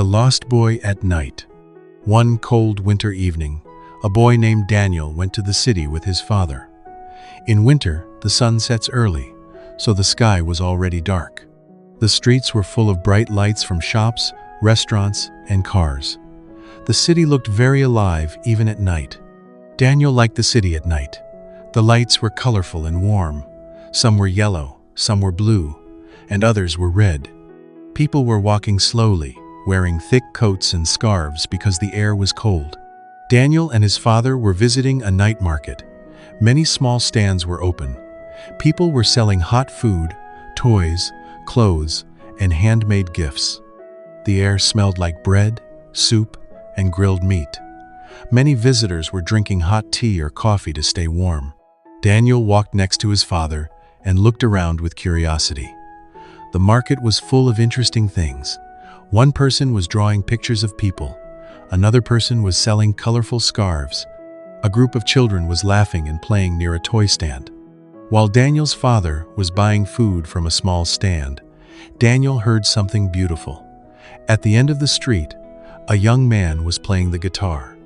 The Lost Boy at Night. One cold winter evening, a boy named Daniel went to the city with his father. In winter, the sun sets early, so the sky was already dark. The streets were full of bright lights from shops, restaurants, and cars. The city looked very alive even at night. Daniel liked the city at night. The lights were colorful and warm. Some were yellow, some were blue, and others were red. People were walking slowly, wearing thick coats and scarves because the air was cold. Daniel and his father were visiting a night market. Many small stands were open. People were selling hot food, toys, clothes, and handmade gifts. The air smelled like bread, soup, and grilled meat. Many visitors were drinking hot tea or coffee to stay warm. Daniel walked next to his father and looked around with curiosity. The market was full of interesting things. One person was drawing pictures of people. Another person was selling colorful scarves. A group of children was laughing and playing near a toy stand. While Daniel's father was buying food from a small stand, Daniel heard something beautiful. At the end of the street, a young man was playing the guitar.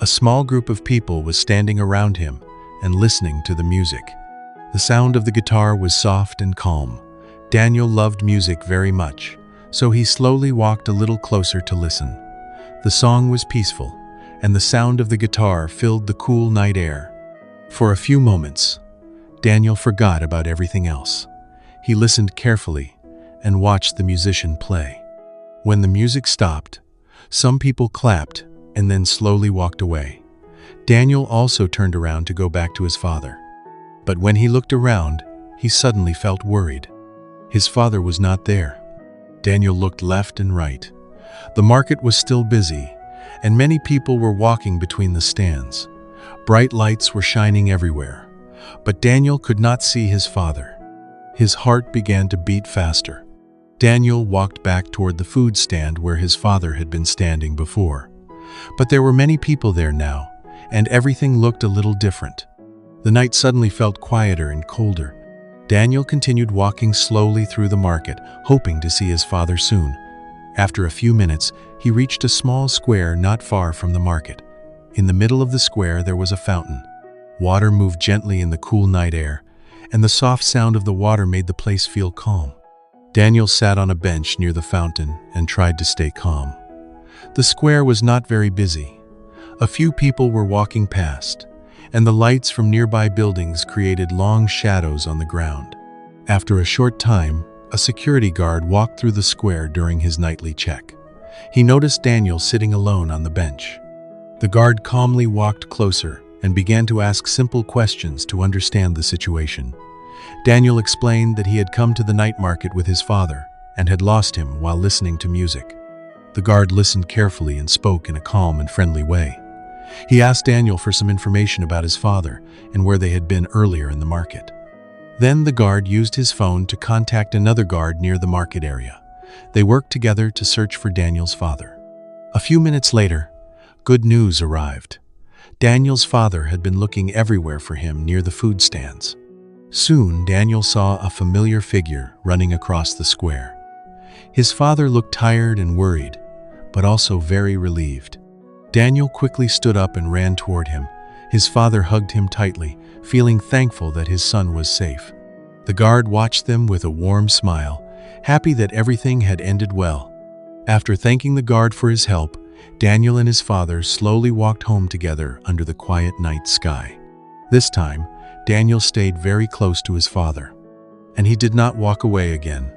A small group of people was standing around him and listening to the music. The sound of the guitar was soft and calm. Daniel loved music very much, so he slowly walked a little closer to listen. The song was peaceful, and the sound of the guitar filled the cool night air. For a few moments, Daniel forgot about everything else. He listened carefully and watched the musician play. When the music stopped, some people clapped and then slowly walked away. Daniel also turned around to go back to his father. But when he looked around, he suddenly felt worried. His father was not there. Daniel looked left and right. The market was still busy, and many people were walking between the stands. Bright lights were shining everywhere, but Daniel could not see his father. His heart began to beat faster. Daniel walked back toward the food stand where his father had been standing before. But there were many people there now, and everything looked a little different. The night suddenly felt quieter and colder. Daniel continued walking slowly through the market, hoping to see his father soon. After a few minutes, he reached a small square not far from the market. In the middle of the square there was a fountain. Water moved gently in the cool night air, and the soft sound of the water made the place feel calm. Daniel sat on a bench near the fountain and tried to stay calm. The square was not very busy. A few people were walking past, and the lights from nearby buildings created long shadows on the ground. After a short time, a security guard walked through the square during his nightly check. He noticed Daniel sitting alone on the bench. The guard calmly walked closer and began to ask simple questions to understand the situation. Daniel explained that he had come to the night market with his father and had lost him while listening to music. The guard listened carefully and spoke in a calm and friendly way. He asked Daniel for some information about his father and where they had been earlier in the market. Then the guard used his phone to contact another guard near the market area. They worked together to search for Daniel's father. A few minutes later, good news arrived. Daniel's father had been looking everywhere for him near the food stands. Soon, Daniel saw a familiar figure running across the square. His father looked tired and worried, but also very relieved. Daniel quickly stood up and ran toward him. His father hugged him tightly, feeling thankful that his son was safe. The guard watched them with a warm smile, happy that everything had ended well. After thanking the guard for his help, Daniel and his father slowly walked home together under the quiet night sky. This time, Daniel stayed very close to his father, and he did not walk away again.